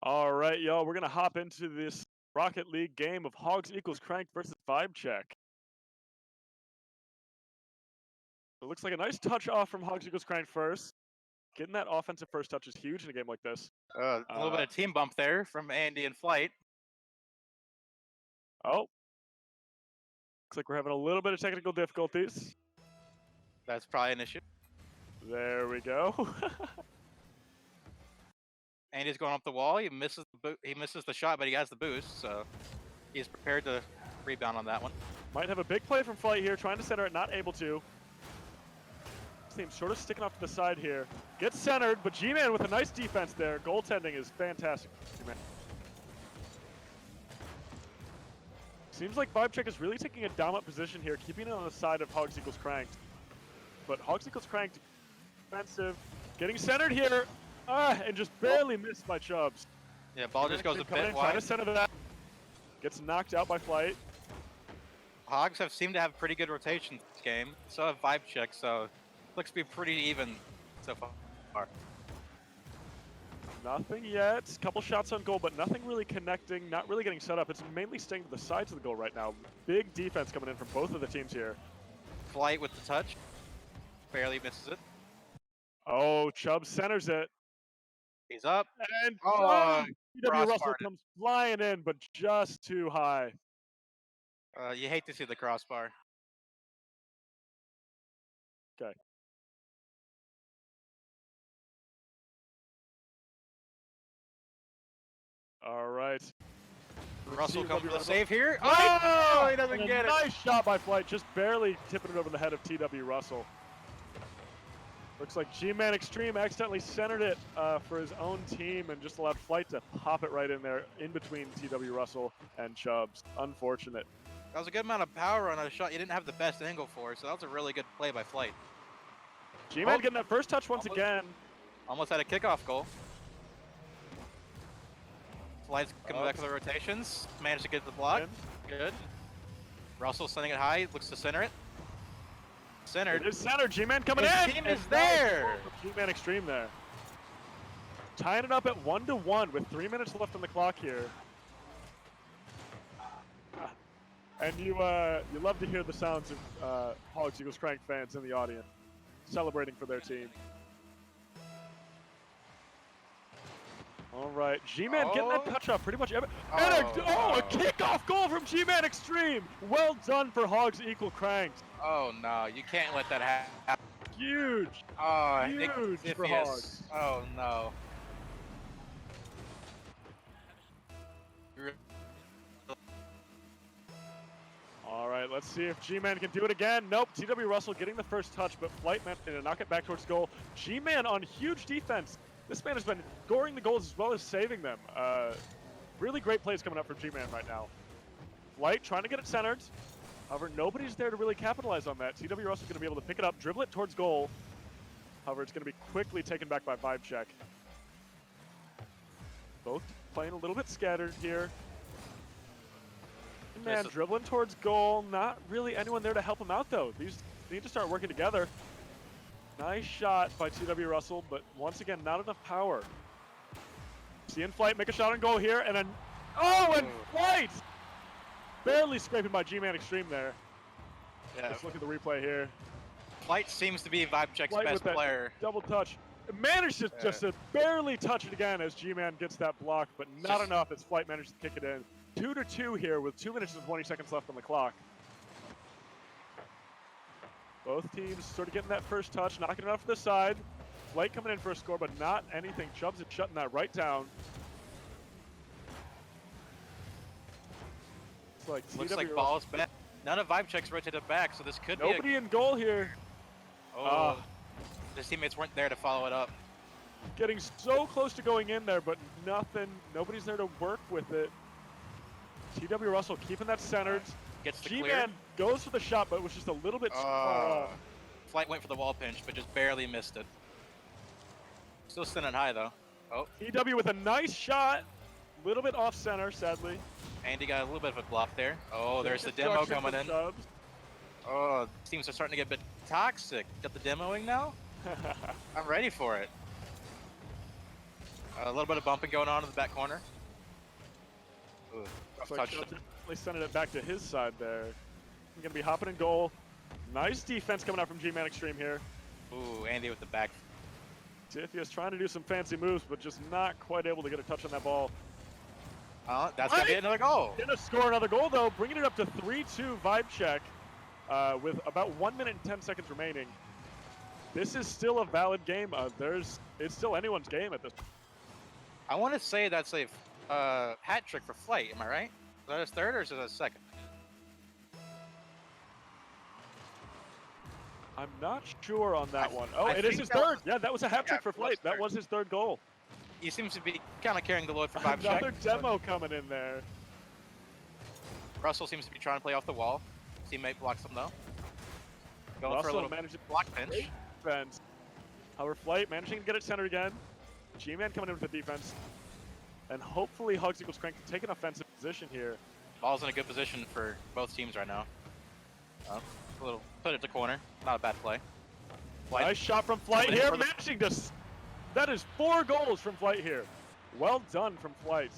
All right, y'all, we're going to hop into this Rocket League game of Hogs equals Cranked versus Vibe Check. It looks like a nice touch off from Hogs equals Cranked first. Getting that offensive first touch is huge in a game like this. A little bit of team bump there from Andy and Flight. Oh. Looks like we're having a little bit of technical difficulties. That's probably an issue. There we go. Andy's going up the wall. He misses the shot, but he has the boost, so he's prepared to rebound on that one. Might have a big play from Flight here, trying to center it, not able to. This team's sort of sticking off to the side here. Gets centered, but G-Man with a nice defense there. Goaltending is fantastic. G-Man. Seems like Vibe Check is really taking a dominant position here, keeping it on the side of Hogs equals Cranked. But Hogs equals Cranked, defensive, getting centered here, and just barely missed by Chubbs. Yeah, ball just goes a bit wide. Trying to center that. Gets knocked out by Flight. Hogs have seemed to have pretty good rotation this game. So have Vibe Check, so looks to be pretty even so far. Nothing yet. Couple shots on goal, but nothing really connecting, not really getting set up. It's mainly staying to the sides of the goal right now. Big defense coming in from both of the teams here. Flight with the touch. Barely misses it. Oh, Chubb centers it. He's up. And TW Russell comes flying in, but just too high. You hate to see the crossbar. Okay. All right. Russell comes for the save here. Right. Oh, he doesn't get it. Nice shot by Flight, just barely tipping it over the head of TW Russell. Looks like G-Man Extreme accidentally centered it for his own team and just allowed Flight to pop it right in there in between TW Russell and Chubbs. Unfortunate. That was a good amount of power on a shot you didn't have the best angle for, so that was a really good play by Flight. G-Man getting that first touch once again. Almost had a kickoff goal. Flight's coming back with the rotations. Managed to get the block. Good. Russell sending it high. Looks to center it. Centered. It is centered. G-Man coming His in. team is there. G-Man Extreme there. Tying it up at 1-1 with 3 minutes left on the clock here. And you love to hear the sounds of Hogs equals Crank fans in the audience celebrating for their team. All right, G-Man getting that touch off pretty much every. A kickoff goal from G-Man Extreme. Well done for Hogs equal Cranked. Oh no, you can't let that happen. Huge. Oh, huge for Hogs. Oh no. All right, let's see if G-Man can do it again. Nope, TW Russell getting the first touch, but Flight managed to knock it back towards goal. G-Man on huge defense. This man has been scoring the goals as well as saving them. Really great plays coming up from G-Man right now. Flight trying to get it centered. However, nobody's there to really capitalize on that. TW Russell's going to be able to pick it up, dribble it towards goal. However, it's going to be quickly taken back by Vibe Check. Both playing a little bit scattered here. Man, dribbling towards goal. Not really anyone there to help him out, though. These need to start working together. Nice shot by TW Russell, but once again, not enough power. Seeing Flight make a shot on goal here, and then, and Flight! Barely scraping by G-Man Extreme there. Yeah. Let's look at the replay here. Flight seems to be Vibe Check's best player. Double touch. Managed to just to barely touch it again as G-Man gets that block, but not enough as Flight managed to kick it in. 2-2 here with 2 minutes and 20 seconds left on the clock. Both teams sort of getting that first touch, knocking it off to the side. Flight coming in for a score, but not anything. Chubbs is shutting that right down. Looks like ball's back. None of Vibe Check's rotated back, so this could be nobody in goal here. Oh, his teammates weren't there to follow it up. Getting so close to going in there, but nothing. Nobody's there to work with it. TW Russell keeping that centered. Gets the G-Man goes for the shot, but was just a little bit far off. Flight went for the wall pinch, but just barely missed it. Still sending high, though. Oh. TW with a nice shot. A little bit off center, sadly. Andy got a little bit of a block there. Oh, there's the demo coming in. Chubbs. Oh, teams are starting to get a bit toxic. Got the demoing now? I'm ready for it. A little bit of bumping going on in the back corner. Ooh, rough Looks like touch. Shelton definitely sending it back to his side there. He's gonna be hopping in goal. Nice defense coming out from G-Man Extreme here. Ooh, Andy with the back. Tithias trying to do some fancy moves, but just not quite able to get a touch on that ball. That's gonna be another goal. Gonna score another goal though, bringing it up to 3-2 vibe check with about 1 minute and 10 seconds remaining. This is still a valid game. It's still anyone's game at this point. I want to say that's a hat trick for Flight. Am I right? Is that his third or is it his second? I'm not sure on that one. Oh, I it is think his that third. was- Yeah, that was a hat trick for it was Flight. That third. was his third goal. He seems to be kind of carrying the load for vibe check. Another demo coming in there. Russell seems to be trying to play off the wall. Teammate blocks him though. Going for a Russell little managed to block pinch. defense. However, Flight managing to get it centered again. G-Man coming in with the defense. And hopefully Hogs equals Crank to take an offensive position here. Ball's in a good position for both teams right now. A little put it to corner. Not a bad play. Flight. Nice shot from Flight Coming in here, for the- managing to. That is 4 goals from Flight here. Well done from Flight.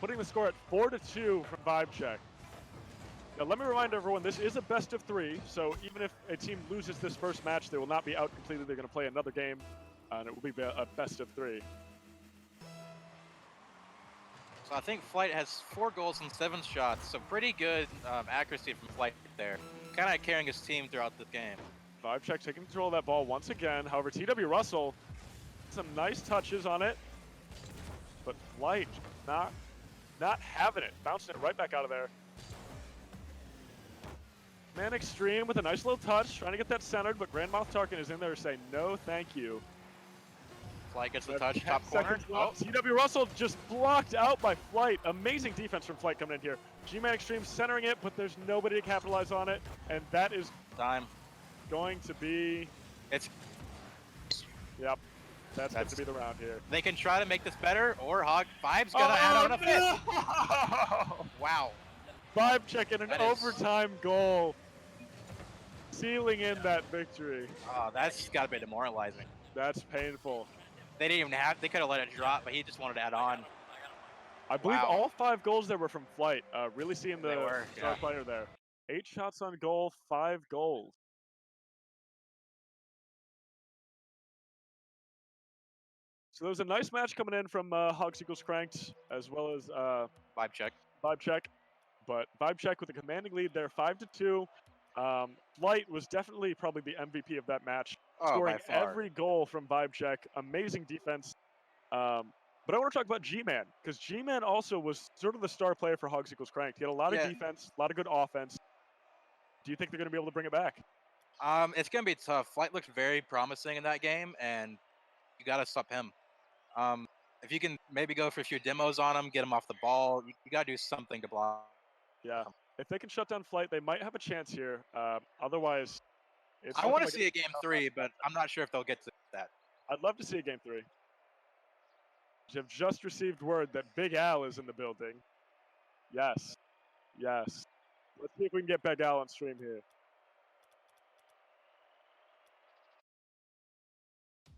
Putting the score at 4-2 from Vibe Check. Now let me remind everyone, this is a best of 3, so even if a team loses this first match, they will not be out completely. They're going to play another game, and it will be a best of 3. So I think Flight has 4 goals and 7 shots, so pretty good accuracy from Flight there. Kind of carrying his team throughout the game. Vibe Check taking control of that ball once again. However, TW Russell, some nice touches on it, but Flight not having it, bouncing it right back out of there. Man Extreme with a nice little touch, trying to get that centered, but Grandmoth Tarkin is in there saying no thank you. Flight gets the touch, top 10 corner. seconds left. TW Russell just blocked out by Flight. Amazing defense from Flight coming in here. G-Man Extreme centering it, but there's nobody to capitalize on it, and that is Time. going to be, It's yep, that's going to be the round here. They can try to make this better, or Hog 5's gonna add on a 5th. no! Wow. Vibe checking an That is- overtime goal, sealing in that victory. Oh, that's gotta be demoralizing. That's painful. They didn't even have. They could have let it drop, but he just wanted to add on. I believe Wow. all 5 goals there were from Flight. Really seeing They the were, star yeah. player there. 8 shots on goal, 5 goals. So there was a nice match coming in from Hogs Equals Cranked, as well as Vibe check. Vibe Check. But Vibe Check with a commanding lead there, 5-2. Flight was definitely probably the MVP of that match, Oh, scoring by far. every goal from Vibe Check. Amazing defense. But I want to talk about G-Man, because G-Man also was sort of the star player for Hogs Equals Cranked. He had a lot of Yeah. defense, a lot of good offense. Do you think they're going to be able to bring it back? It's gonna be tough. Flight looks very promising in that game, and you gotta stop him. If you can maybe go for a few demos on him, get him off the ball, you gotta do something to block. Yeah. If they can shut down Flight, they might have a chance here. Otherwise, it's I want to looking see like a game 3, but I'm not sure if they'll get to that. I'd love to see a game 3. I've just received word that Big Al is in the building. Yes. Yes. Let's see if we can get Big Al on stream here.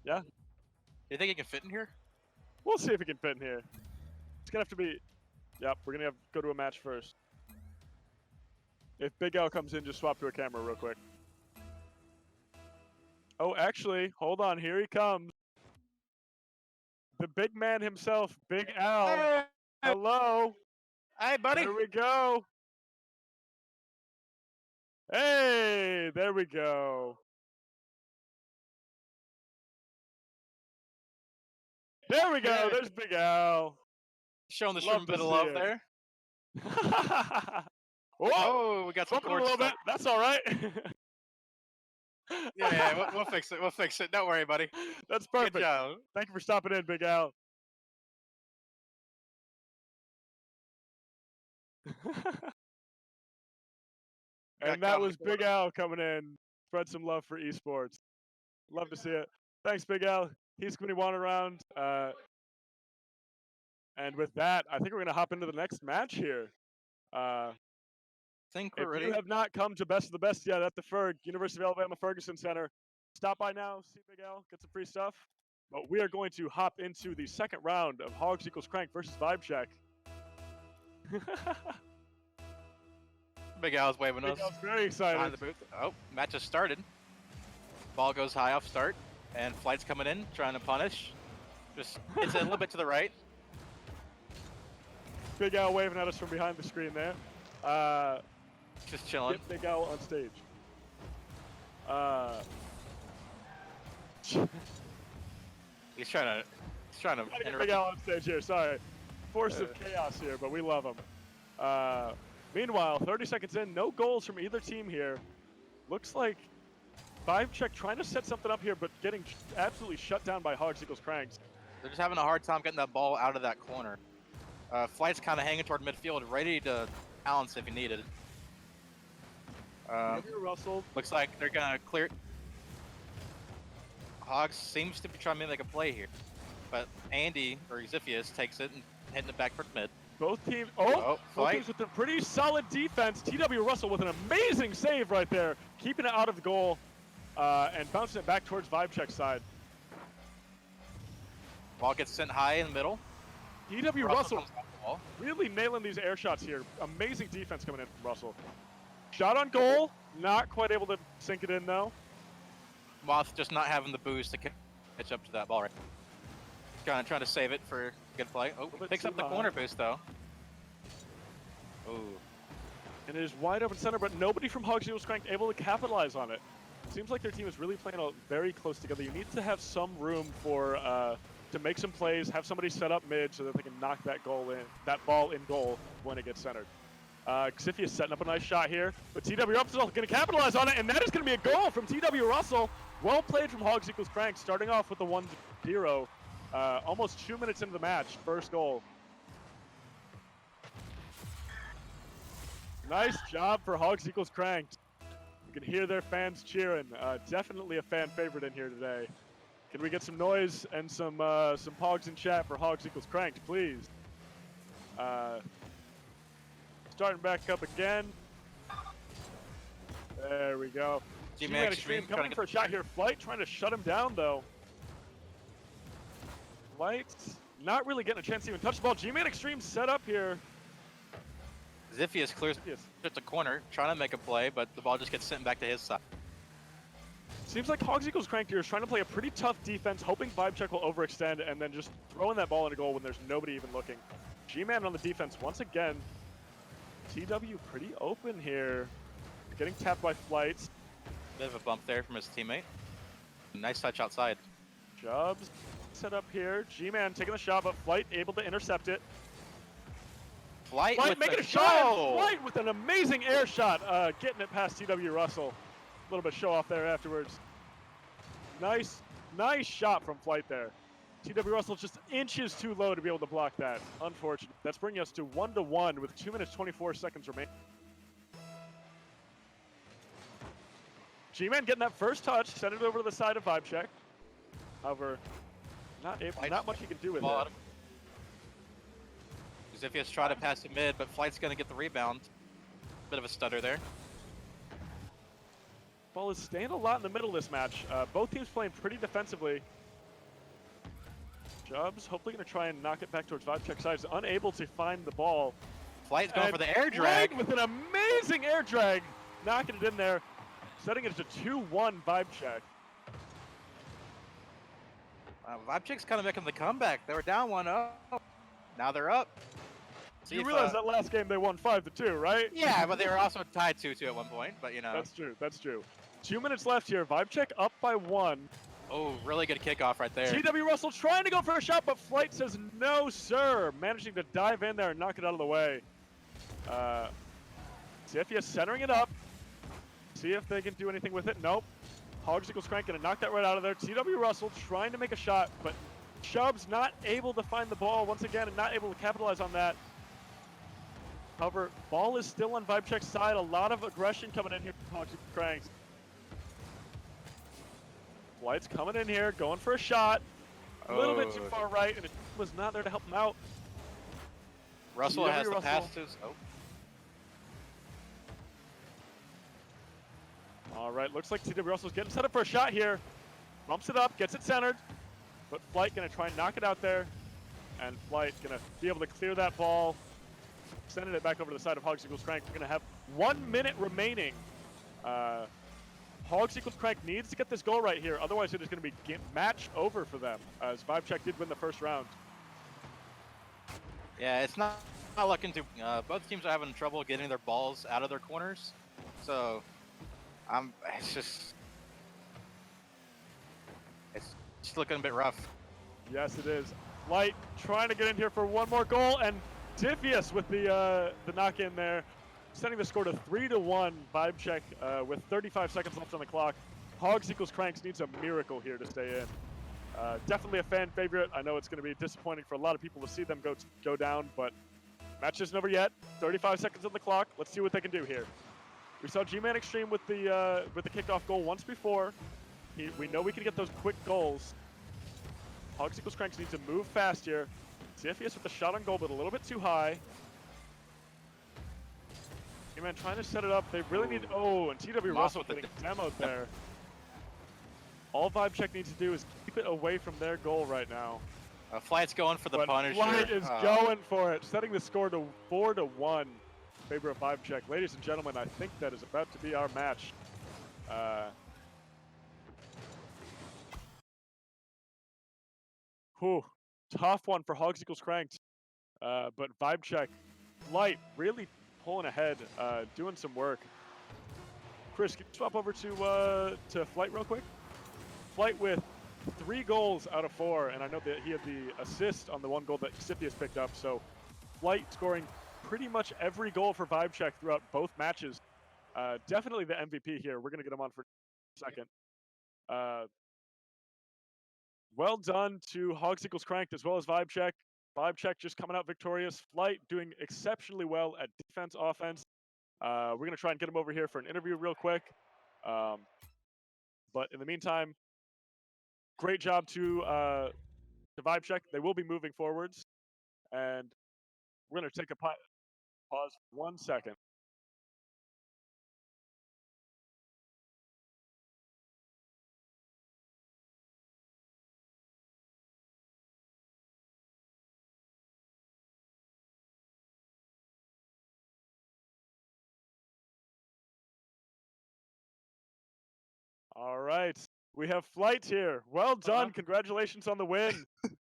Yeah, Do you think he can fit in here? we'll see if he can fit in here. It's gonna have to be. Yep, we're gonna have to go to a match first. If Big Al comes in, just swap to a camera real quick. Oh, actually, hold on. Here he comes. The big man himself, Big Al. Hey, Hello. buddy. There we go. Hey, there we go. There we go. Hey. There's Big Al. Showing the Love shrimp to bit of see love it. there. Whoa, Oh, we got some bumping a cord little stuff. bit. That's all right. Yeah, we'll fix it. We'll fix it. Don't worry, buddy. That's Good perfect. job. Thank you for stopping in, Big Al. And that was Big Al coming in. Spread some love for esports. Love to see it. Thanks, Big Al. He's going to want around. And with that, I think we're going to hop into the next match here. Think If we're ready. you have not come to Best of the Best yet at the Ferg, University of Alabama Ferguson Center, stop by now, see Big Al, get some free stuff. But we are going to hop into the second round of Hogs equals Crank versus Vibe Check. Big Al's waving Big us. Al's very excited. Behind the booth. Oh, match just started. Ball goes high off start, and Flight's coming in, trying to punish. Just it's a little bit to the right. Big Al waving at us from behind the screen there. Just chilling. Get Big Al on stage. He's trying to Gotta get Big interrupt. Al on stage here. Sorry, force of chaos here, but we love him. Meanwhile, 30 seconds in, no goals from either team here. Looks like Vibe Check trying to set something up here, but getting absolutely shut down by Hogs equals Cranks. They're just having a hard time getting that ball out of that corner. Flight's kind of hanging toward midfield, ready to balance if he needed. Russell. Looks like they're gonna clear. Hogs seems to be trying to make a play here, but Andy or Xiphius takes it and hitting it back for mid. Both teams. Oh, both teams with a pretty solid defense. TW Russell with an amazing save right there, keeping it out of the goal and bouncing it back towards Vibe Check's side. Ball gets sent high in the middle. TW Russell comes off the ball. really nailing these air shots here. Amazing defense coming in from Russell. Shot on goal, not quite able to sink it in though. Moth just not having the boost to catch up to that ball right. Kind of trying to save it for good play. Oh, bit picks too up the high. corner boost though. Ooh. And it is wide open center, but nobody from Hogs Eagles Crank able to capitalize on it. Seems like their team is really playing out very close together. You need to have some room for to make some plays, have somebody set up mid so that they can knock that ball in goal when it gets centered. Xiphius setting up a nice shot here, but TW Russell going to capitalize on it, and that is going to be a goal from TW Russell. Well played from Hogs equals Crank, starting off with the 1-0. Almost 2 minutes into the match, first goal. Nice job for Hogs equals Cranked. You can hear their fans cheering. Definitely a fan favorite in here today. Can we get some noise and some pogs in chat for Hogs equals Cranked, please? Starting back up again. There we go. G-Man Extreme Extreme coming for a shot here. Flight trying to shut him down though. Flight not really getting a chance to even touch the ball. G-Man Extreme set up here. Xiphius clears just a corner, trying to make a play, but the ball just gets sent back to his side. Seems like Hogs equals Crank here is trying to play a pretty tough defense, hoping Vibe Check will overextend and then just throwing that ball into goal when there's nobody even looking. G-Man on the defense once again. TW pretty open here. Getting tapped by Flights. Bit of a bump there from his teammate. Nice touch outside. Jubs set up here. G-Man taking the shot, but Flight able to intercept it. Flight with making the a shot. goal! Flight with an amazing air shot, getting it past TW Russell. A little bit show off there afterwards. Nice shot from Flight there. TW Russell just inches too low to be able to block that. Unfortunate. That's bringing us to 1-1 with 2 minutes 24 seconds remaining. G-Man getting that first touch, send it over to the side of Vibe Check. However, not much he can do with it. Xiphius tried to pass to mid, but Flight's going to get the rebound. Bit of a stutter there. Ball is staying a lot in the middle of this match. Both teams playing pretty defensively. Jubs hopefully going to try and knock it back towards Vibe Check side. Is unable to find the ball. Flight's going And for the air drag. with an amazing air drag. Knocking it in there. Setting it to 2-1 Vibe Check. Vibe Check's kind of making the comeback. They were down 1-0. Now they're up. You realize that last game they won 5-2, right? Yeah, but they were also tied 2-2 at one point, but you know. That's true, that's true. 2 minutes left here. Vibe Check up by 1. Oh, really good kickoff right there. TW Russell trying to go for a shot, but Flight says no, sir. Managing to dive in there and knock it out of the way. Xiphius centering it up. See if they can do anything with it. Nope. Hogs equals Crank gonna knock that right out of there. TW Russell trying to make a shot, but Chubb's not able to find the ball once again and not able to capitalize on that. However, ball is still on Vibe Check's side. A lot of aggression coming in here from Hogs equals Crank. Flight's coming in here, going for a shot. A little bit too far right, and it was not there to help him out. Russell TW has the Russell. pass to his... Oh. All right, looks like TW Russell's getting set up for a shot here. Bumps it up, gets it centered. but Flight gonna try and knock it out there, and Flight gonna be able to clear that ball, sending it back over to the side of Hogs equals Crank. We're gonna have 1 minute remaining. Hogs equals Crank needs to get this goal right here, otherwise it is gonna be match over for them, as VibeCheck did win the first round. Yeah, it's not looking too. Both teams are having trouble getting their balls out of their corners, so it's just looking a bit rough. Yes, it is. Light trying to get in here for one more goal, and Diffius with the knock in there, sending the score to 3-1. VibeCheck with 35 seconds left on the clock. Hogs equals Cranks needs a miracle here to stay in. Definitely a fan favorite. I know it's going to be disappointing for a lot of people to see them go down, but match isn't over yet. 35 seconds on the clock. Let's see what they can do here. We saw G-Man Extreme with the kickoff goal once before. We know we can get those quick goals. Hogs equals Cranks needs to move fast here. Diffius with the shot on goal, but a little bit too high. G-Man trying to set it up. They really need. Oh, and TW Russell getting demoed there. All VibeCheck needs to do is keep it away from their goal right now. Flight's going for the Punisher. Flight is going for it, setting the score to 4-1 in favor of VibeCheck. Ladies and gentlemen, I think that is about to be our match. Tough one for Hogs equals Cranked. But VibeCheck, Flight really pulling ahead, doing some work. Chris, can you swap over to Flight real quick? Flight with 3 goals out of 4, and I know that he had the assist on the 1 goal that Scythius picked up, so Flight scoring pretty much every goal for VibeCheck throughout both matches. Definitely the MVP here. We're going to get him on for a second. Well done to Hogs equals Cranked as well as VibeCheck. VibeCheck just coming out victorious. Flight doing exceptionally well at defense, offense. We're going to try and get him over here for an interview real quick. But in the meantime, great job to VibeCheck. They will be moving forwards. And we're going to take a pause for 1 second. All right. We have Flight here. Well done. Congratulations on the win.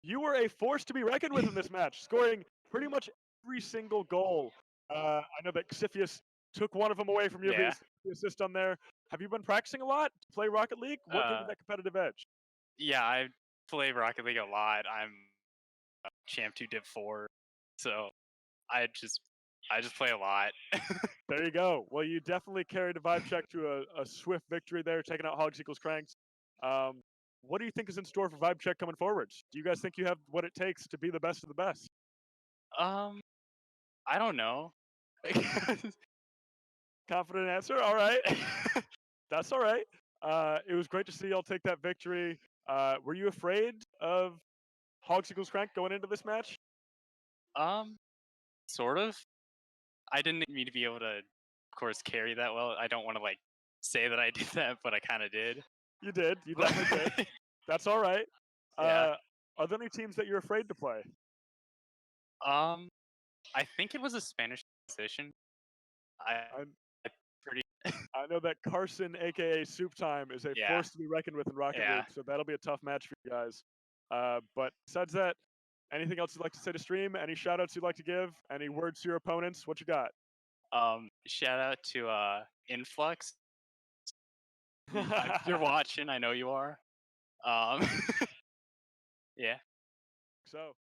You were a force to be reckoned with in this match, scoring pretty much every single goal. I know that Xiphius took one of them away from you via the assist on there. Have you been practicing a lot to play Rocket League? What gave you that competitive edge? Yeah, I play Rocket League a lot. I'm Champ 2 Div 4, so I just play a lot. There you go. Well, you definitely carried a VibeCheck to a swift victory there, taking out Hogs equals Cranks. What do you think is in store for VibeCheck coming forwards? Do you guys think you have what it takes to be the best of the best? I don't know. Confident answer. All right. That's all right. It was great to see y'all take that victory. Were you afraid of Hogs equals Crank going into this match? Sort of. I didn't need to be able to, of course, carry that well. I don't want to say that I did that, but I kind of did. You did. You definitely did. That's all right. Yeah. Are there any teams that you're afraid to play? I think it was a Spanish position. I know that Carson, aka Soup Time, is a force to be reckoned with in Rocket League, so that'll be a tough match for you guys. But besides that, anything else you'd like to say to stream? Any shout-outs you'd like to give? Any words to your opponents? What you got? Shout out to Influx. You're watching, I know you are. Yeah. So.